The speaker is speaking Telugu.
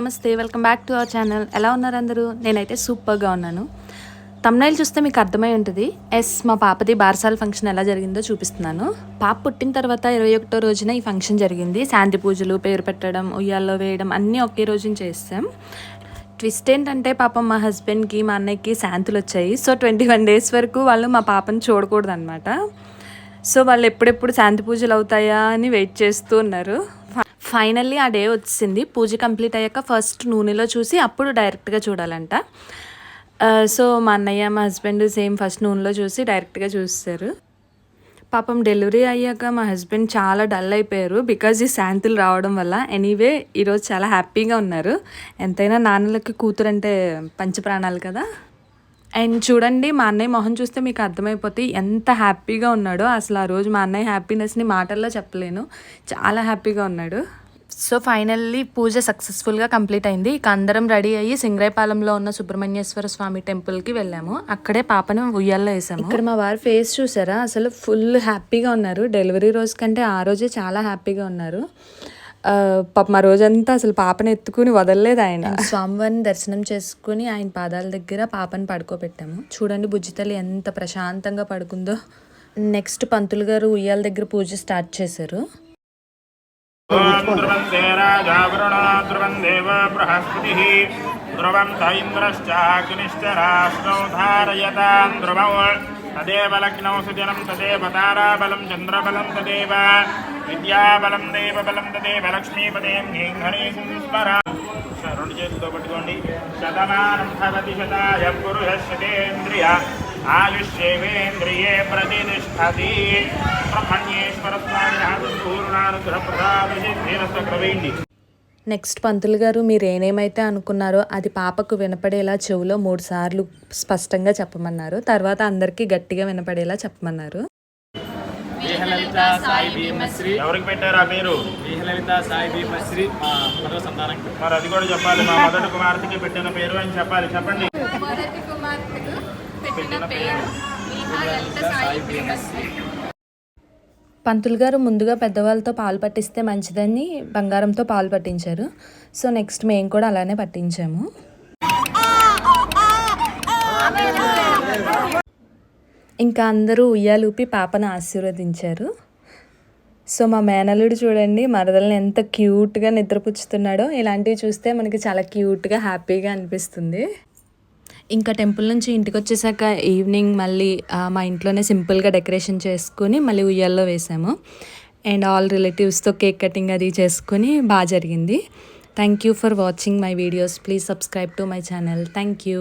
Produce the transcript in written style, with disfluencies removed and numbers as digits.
నమస్తే, welcome back to our channel. ఎలా ఉన్నారు అందరూ? నేనైతే సూపర్గా ఉన్నాను. తమ్నైల్ చూస్తే మీకు అర్థమై ఉంటుంది. మా పాపది బారసాల ఫంక్షన్ ఎలా జరిగిందో చూపిస్తున్నాను. పాప పుట్టిన తర్వాత 21వ రోజున ఈ ఫంక్షన్ జరిగింది. శాంతి పూజలు, పేరు పెట్టడం, ఉయ్యాల్లో వేయడం అన్నీ ఒకే రోజున చేస్తాం. ట్విస్ట్ ఏంటంటే పాపం మా హస్బెండ్కి, మా అన్నయ్యకి శాంతులు వచ్చాయి. సో 21 days వరకు వాళ్ళు మా పాపని చూడకూడదు అనమాట. సో వాళ్ళు ఎప్పుడెప్పుడు శాంతి పూజలు అవుతాయా అని వెయిట్ చేస్తూ ఉన్నారు. ఫైనల్లీ ఆ డే వచ్చింది. పూజ కంప్లీట్ అయ్యాక ఫస్ట్ నూనెలో చూసి అప్పుడు డైరెక్ట్గా చూడాలంట. సో మా అన్నయ్య, మా హస్బెండ్ సేమ్ ఫస్ట్ నూనెలో చూసి డైరెక్ట్గా చూస్తారు. పాపం డెలివరీ అయ్యాక మా హస్బెండ్ చాలా డల్ అయిపోయారు బికాజ్ ఈ శాంతులు రావడం వల్ల. ఎనీవే ఈరోజు చాలా హ్యాపీగా ఉన్నారు. ఎంతైనా నాన్నలకి కూతురు అంటే పంచప్రాణాలు కదా. అండ్ చూడండి, మా అన్నయ్య మొహం చూస్తే మీకు అర్థమైపోతుంది ఎంత హ్యాపీగా ఉన్నాడో. అసలు ఆ రోజు మా అన్నయ్య హ్యాపీనెస్ని మాటల్లో చెప్పలేను. చాలా హ్యాపీగా ఉన్నాడు. సో ఫైనల్లీ పూజ సక్సెస్ఫుల్గా కంప్లీట్ అయింది. ఇక అందరం రెడీ అయ్యి సింగరైపాలెంలో ఉన్న సుబ్రహ్మణ్యేశ్వర స్వామి టెంపుల్కి వెళ్ళాము. అక్కడే పాపను ఉయ్యాల్లో వేసాము. ఇక్కడ మా వారి ఫేస్ చూసారా, అసలు ఫుల్ హ్యాపీగా ఉన్నారు. డెలివరీ రోజు కంటే ఆ రోజే చాలా హ్యాపీగా ఉన్నారు. పాప మా రోజంతా అసలు పాపను ఎత్తుకుని వదలలేదు ఆయన. స్వామివారిని దర్శనం చేసుకుని ఆయన పాదాల దగ్గర పాపను పడుకోబెట్టాము. చూడండి బుజ్జితల్లి ఎంత ప్రశాంతంగా పడుకుందో. నెక్స్ట్ పంతులు గారు ఉయ్యాల దగ్గర పూజ స్టార్ట్ చేశారు. తదేవ లగ్నౌ సుజనం తదేవ తారాబలం చంద్రబలం తదేవ విద్యాబలం దేవబలం తదేవ లక్ష్మీపదేం గణేశం స్మర. రెండు చేతులతో పట్టుకోండి. శతమానం భవతి శతాయ పురుష శతేంద్రియ ఆయుష్యేవేంద్రియే ప్రతిష్టతి. బ్రహ్మణ్యేశ్వర స్వామి పూర్ణానుగ్రహ ప్రసాద సిద్ధిరసక్రవేండి. నెక్స్ట్ పంతులు గారు మీరు ఏమేమైతే అనుకున్నారో అది పాపకు వినపడేలా చెవులో 3 సార్లు స్పష్టంగా చెప్పమన్నారు. తర్వాత అందరికీ గట్టిగా వినపడేలా చెప్పమన్నారు. ఎవరికి పెట్టారా మీరు? మరి అది కూడా చెప్పాలి. మా మొదటి కుమార్తెకి పెట్టిన పేరు అని చెప్పాలి. చెప్పండి. పంతులు గారు ముందుగా పెద్దవాళ్ళతో పాలు పట్టిస్తే మంచిదని బంగారంతో పాలు పట్టించారు. సో నెక్స్ట్ మేము కూడా అలానే పట్టించాము. ఇంకా అందరూ ఉయ్యాలూపి పాపను ఆశీర్వదించారు. సో మా మేనల్లుడు చూడండి మరదల్ని ఎంత క్యూట్గా నిద్రపుచ్చుతున్నాడో. ఇలాంటివి చూస్తే మనకి చాలా క్యూట్గా హ్యాపీగా అనిపిస్తుంది. ఇంకా టెంపుల్ నుంచి ఇంటికి వచ్చేసాక ఈవినింగ్ మళ్ళీ మా ఇంట్లోనే సింపుల్గా డెకరేషన్ చేసుకుని మళ్ళీ ఉయ్యాల్లో వేసాము. అండ్ ఆల్ రిలేటివ్స్తో కేక్ కటింగ్ అది చేసుకుని బాగా జరిగింది. Thank you for watching my videos. Please subscribe to my channel. Thank you.